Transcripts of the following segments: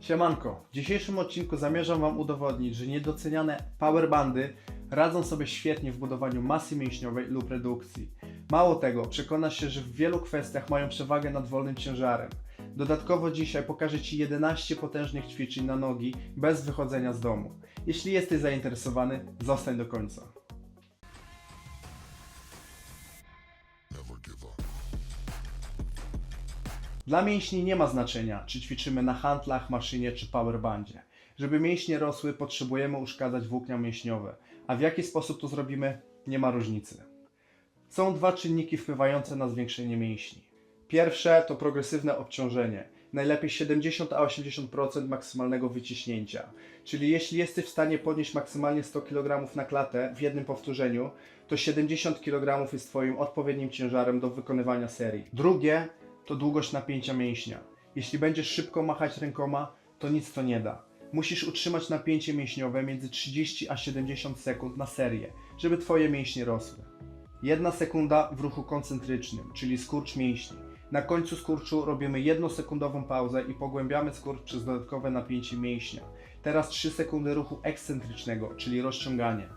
Siemanko, w dzisiejszym odcinku zamierzam Wam udowodnić, że niedoceniane powerbandy radzą sobie świetnie w budowaniu masy mięśniowej lub redukcji. Mało tego, przekonasz się, że w wielu kwestiach mają przewagę nad wolnym ciężarem. Dodatkowo dzisiaj pokażę Ci 11 potężnych ćwiczeń na nogi bez wychodzenia z domu. Jeśli jesteś zainteresowany, zostań do końca. Dla mięśni nie ma znaczenia, czy ćwiczymy na handlach, maszynie czy powerbandzie. Żeby mięśnie rosły, potrzebujemy uszkadzać włókna mięśniowe, a w jaki sposób to zrobimy, nie ma różnicy. Są dwa czynniki wpływające na zwiększenie mięśni. Pierwsze to progresywne obciążenie, najlepiej 70-80% maksymalnego wyciśnięcia. Czyli jeśli jesteś w stanie podnieść maksymalnie 100 kg na klatę w jednym powtórzeniu, to 70 kg jest Twoim odpowiednim ciężarem do wykonywania serii. Drugie to długość napięcia mięśnia. Jeśli będziesz szybko machać rękoma, to nic to nie da. Musisz utrzymać napięcie mięśniowe między 30 a 70 sekund na serię, żeby Twoje mięśnie rosły. 1 sekunda w ruchu koncentrycznym, czyli skurcz mięśni. Na końcu skurczu robimy 1-sekundową pauzę i pogłębiamy skurcz przez dodatkowe napięcie mięśnia. Teraz 3 sekundy ruchu ekscentrycznego, czyli rozciąganie.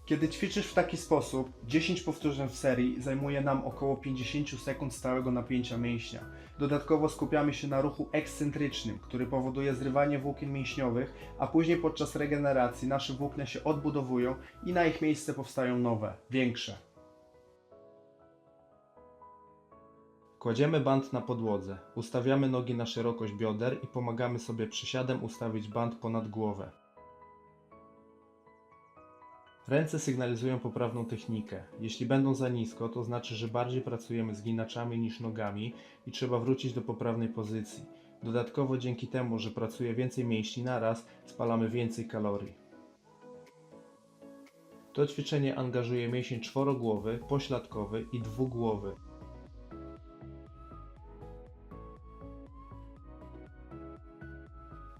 Kiedy ćwiczysz w taki sposób, 10 powtórzeń w serii zajmuje nam około 50 sekund stałego napięcia mięśnia. Dodatkowo skupiamy się na ruchu ekscentrycznym, który powoduje zrywanie włókien mięśniowych, a później podczas regeneracji nasze włókna się odbudowują i na ich miejsce powstają nowe, większe. Kładziemy band na podłodze, ustawiamy nogi na szerokość bioder i pomagamy sobie przysiadem ustawić band ponad głowę. Ręce sygnalizują poprawną technikę. Jeśli będą za nisko, to znaczy, że bardziej pracujemy zginaczami niż nogami i trzeba wrócić do poprawnej pozycji. Dodatkowo dzięki temu, że pracuje więcej mięśni naraz, spalamy więcej kalorii. To ćwiczenie angażuje mięsień czworogłowy, pośladkowy i dwugłowy.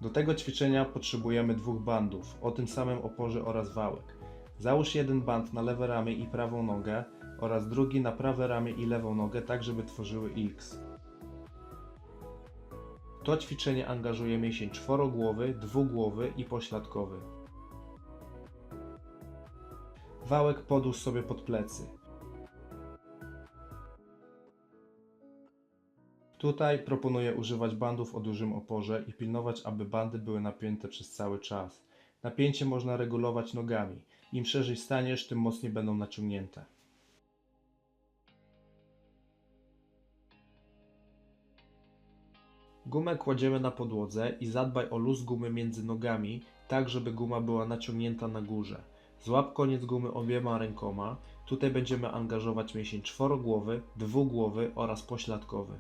Do tego ćwiczenia potrzebujemy dwóch bandów o tym samym oporze oraz wałek. Załóż jeden band na lewe ramię i prawą nogę oraz drugi na prawe ramię i lewą nogę, tak żeby tworzyły X. To ćwiczenie angażuje mięsień czworogłowy, dwugłowy i pośladkowy. Wałek podłóż sobie pod plecy. Tutaj proponuję używać bandów o dużym oporze i pilnować, aby bandy były napięte przez cały czas. Napięcie można regulować nogami. Im szerzej staniesz, tym mocniej będą naciągnięte. Gumę kładziemy na podłodze i zadbaj o luz gumy między nogami, tak żeby guma była naciągnięta na górze. Złap koniec gumy obiema rękoma. Tutaj będziemy angażować mięsień czworogłowy, dwugłowy oraz pośladkowy.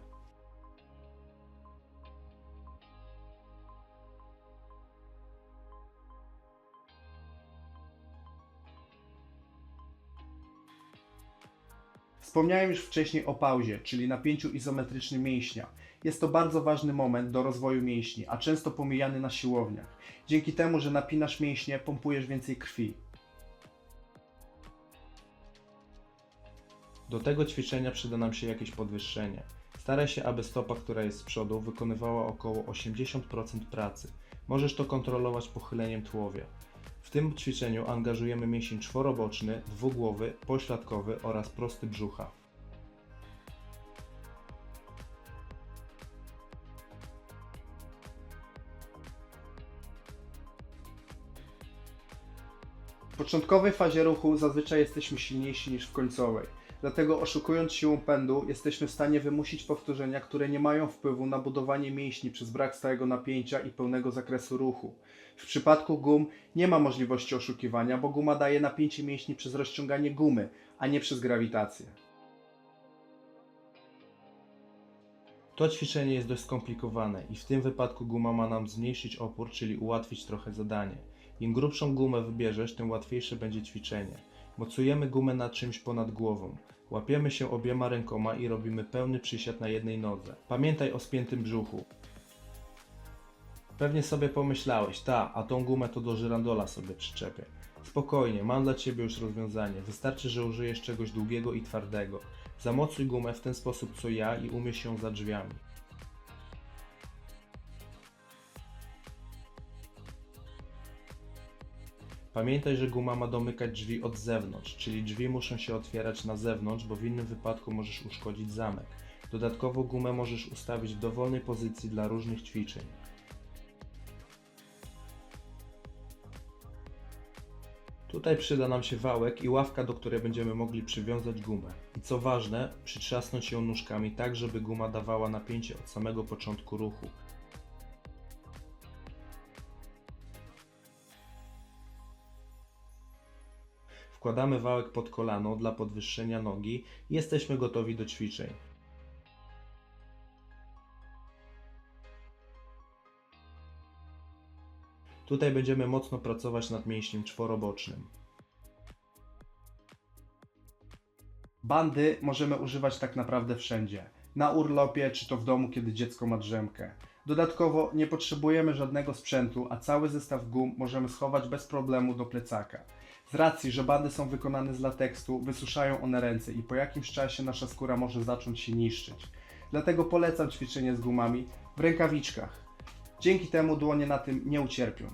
Wspomniałem już wcześniej o pauzie, czyli napięciu izometrycznym mięśnia. Jest to bardzo ważny moment do rozwoju mięśni, a często pomijany na siłowniach. Dzięki temu, że napinasz mięśnie, pompujesz więcej krwi. Do tego ćwiczenia przyda nam się jakieś podwyższenie. Staraj się, aby stopa, która jest z przodu, wykonywała około 80% pracy. Możesz to kontrolować pochyleniem tułowia. W tym ćwiczeniu angażujemy mięsień czworoboczny, dwugłowy, pośladkowy oraz prosty brzucha. W początkowej fazie ruchu zazwyczaj jesteśmy silniejsi niż w końcowej. Dlatego oszukując siłą pędu jesteśmy w stanie wymusić powtórzenia, które nie mają wpływu na budowanie mięśni przez brak stałego napięcia i pełnego zakresu ruchu. W przypadku gum nie ma możliwości oszukiwania, bo guma daje napięcie mięśni przez rozciąganie gumy, a nie przez grawitację. To ćwiczenie jest dość skomplikowane i w tym wypadku guma ma nam zmniejszyć opór, czyli ułatwić trochę zadanie. Im grubszą gumę wybierzesz, tym łatwiejsze będzie ćwiczenie. Mocujemy gumę na czymś ponad głową. Łapiemy się obiema rękoma i robimy pełny przysiad na jednej nodze. Pamiętaj o spiętym brzuchu. Pewnie sobie pomyślałeś, a tą gumę to do żyrandola sobie przyczepię. Spokojnie, mam dla Ciebie już rozwiązanie. Wystarczy, że użyjesz czegoś długiego i twardego. Zamocuj gumę w ten sposób co ja i umieść ją za drzwiami. Pamiętaj, że guma ma domykać drzwi od zewnątrz, czyli drzwi muszą się otwierać na zewnątrz, bo w innym wypadku możesz uszkodzić zamek. Dodatkowo gumę możesz ustawić w dowolnej pozycji dla różnych ćwiczeń. Tutaj przyda nam się wałek i ławka, do której będziemy mogli przywiązać gumę. I co ważne, przytrzasnąć ją nóżkami tak, żeby guma dawała napięcie od samego początku ruchu. Wkładamy wałek pod kolano dla podwyższenia nogi i jesteśmy gotowi do ćwiczeń. Tutaj będziemy mocno pracować nad mięśniem czworobocznym. Bandy możemy używać tak naprawdę wszędzie. Na urlopie, czy to w domu, kiedy dziecko ma drzemkę. Dodatkowo nie potrzebujemy żadnego sprzętu, a cały zestaw gum możemy schować bez problemu do plecaka. Z racji, że bandy są wykonane z lateksu, wysuszają one ręce i po jakimś czasie nasza skóra może zacząć się niszczyć. Dlatego polecam ćwiczenie z gumami w rękawiczkach. Dzięki temu dłonie na tym nie ucierpią.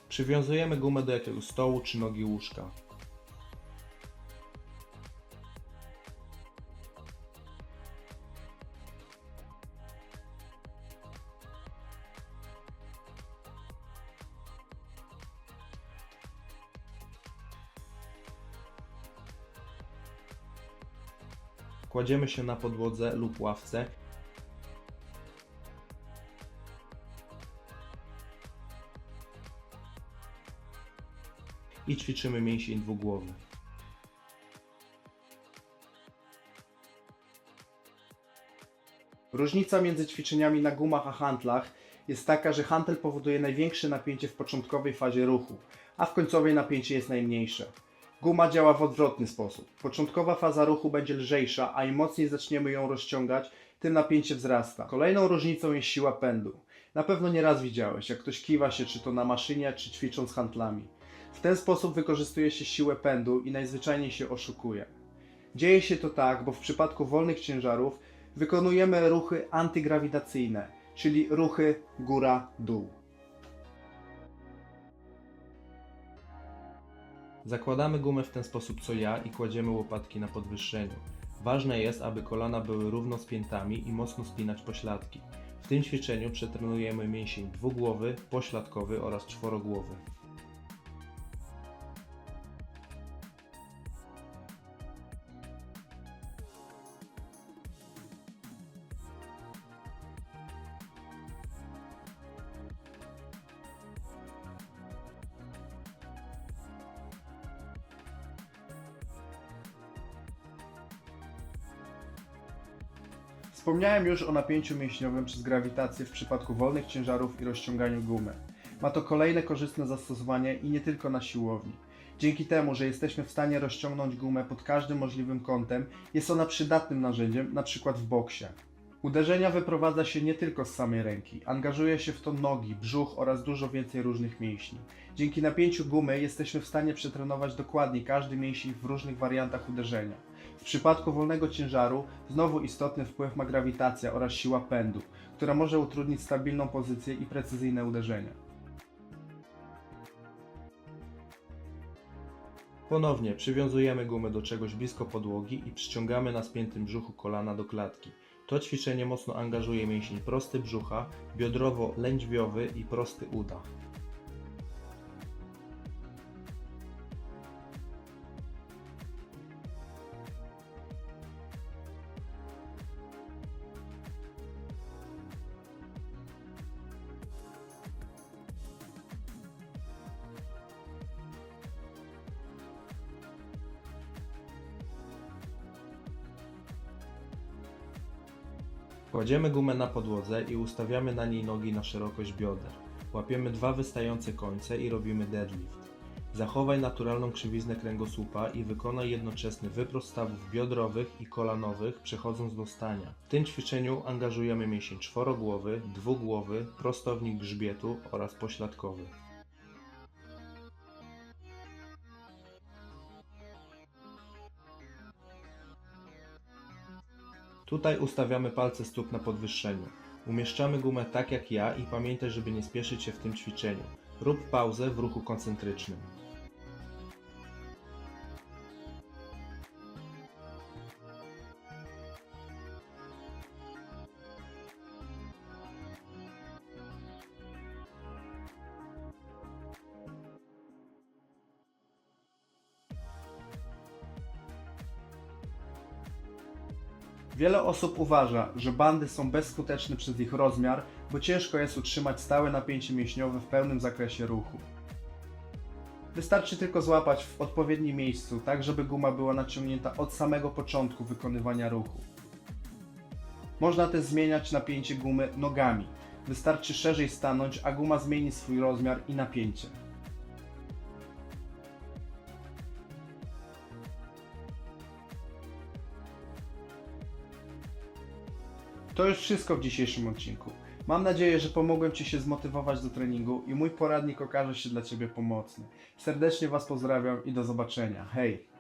Przywiązujemy gumę do jakiegoś stołu czy nogi łóżka. Kładziemy się na podłodze lub ławce i ćwiczymy mięsień dwugłowy. Różnica między ćwiczeniami na gumach a hantlach jest taka, że hantel powoduje największe napięcie w początkowej fazie ruchu, a w końcowej napięcie jest najmniejsze. Guma działa w odwrotny sposób. Początkowa faza ruchu będzie lżejsza, a im mocniej zaczniemy ją rozciągać, tym napięcie wzrasta. Kolejną różnicą jest siła pędu. Na pewno nieraz widziałeś, jak ktoś kiwa się czy to na maszynie, czy ćwicząc hantlami. W ten sposób wykorzystuje się siłę pędu i najzwyczajniej się oszukuje. Dzieje się to tak, bo w przypadku wolnych ciężarów wykonujemy ruchy antygrawitacyjne, czyli ruchy góra-dół. Zakładamy gumę w ten sposób co ja i kładziemy łopatki na podwyższeniu. Ważne jest, aby kolana były równo z piętami i mocno spinać pośladki. W tym ćwiczeniu przetrenujemy mięsień dwugłowy, pośladkowy oraz czworogłowy. Wspomniałem już o napięciu mięśniowym przez grawitację w przypadku wolnych ciężarów i rozciąganiu gumy. Ma to kolejne korzystne zastosowanie i nie tylko na siłowni. Dzięki temu, że jesteśmy w stanie rozciągnąć gumę pod każdym możliwym kątem, jest ona przydatnym narzędziem, np. w boksie. Uderzenia wyprowadza się nie tylko z samej ręki, angażuje się w to nogi, brzuch oraz dużo więcej różnych mięśni. Dzięki napięciu gumy jesteśmy w stanie przetrenować dokładnie każdy mięsień w różnych wariantach uderzenia. W przypadku wolnego ciężaru znowu istotny wpływ ma grawitacja oraz siła pędu, która może utrudnić stabilną pozycję i precyzyjne uderzenia. Ponownie przywiązujemy gumę do czegoś blisko podłogi i przyciągamy na spiętym brzuchu kolana do klatki. To ćwiczenie mocno angażuje mięsień prosty brzucha, biodrowo-lędźwiowy i prosty uda. Kładziemy gumę na podłodze i ustawiamy na niej nogi na szerokość bioder. Łapiemy dwa wystające końce i robimy deadlift. Zachowaj naturalną krzywiznę kręgosłupa i wykonaj jednoczesny wyprost stawów biodrowych i kolanowych, przechodząc do stania. W tym ćwiczeniu angażujemy mięsień czworogłowy, dwugłowy, prostownik grzbietu oraz pośladkowy. Tutaj ustawiamy palce stóp na podwyższeniu. Umieszczamy gumę tak jak ja i pamiętaj, żeby nie spieszyć się w tym ćwiczeniu. Rób pauzę w ruchu koncentrycznym. Wiele osób uważa, że bandy są bezskuteczne przez ich rozmiar, bo ciężko jest utrzymać stałe napięcie mięśniowe w pełnym zakresie ruchu. Wystarczy tylko złapać w odpowiednim miejscu, tak żeby guma była naciągnięta od samego początku wykonywania ruchu. Można też zmieniać napięcie gumy nogami. Wystarczy szerzej stanąć, a guma zmieni swój rozmiar i napięcie. To już wszystko w dzisiejszym odcinku. Mam nadzieję, że pomogłem Ci się zmotywować do treningu i mój poradnik okaże się dla Ciebie pomocny. Serdecznie Was pozdrawiam i do zobaczenia. Hej!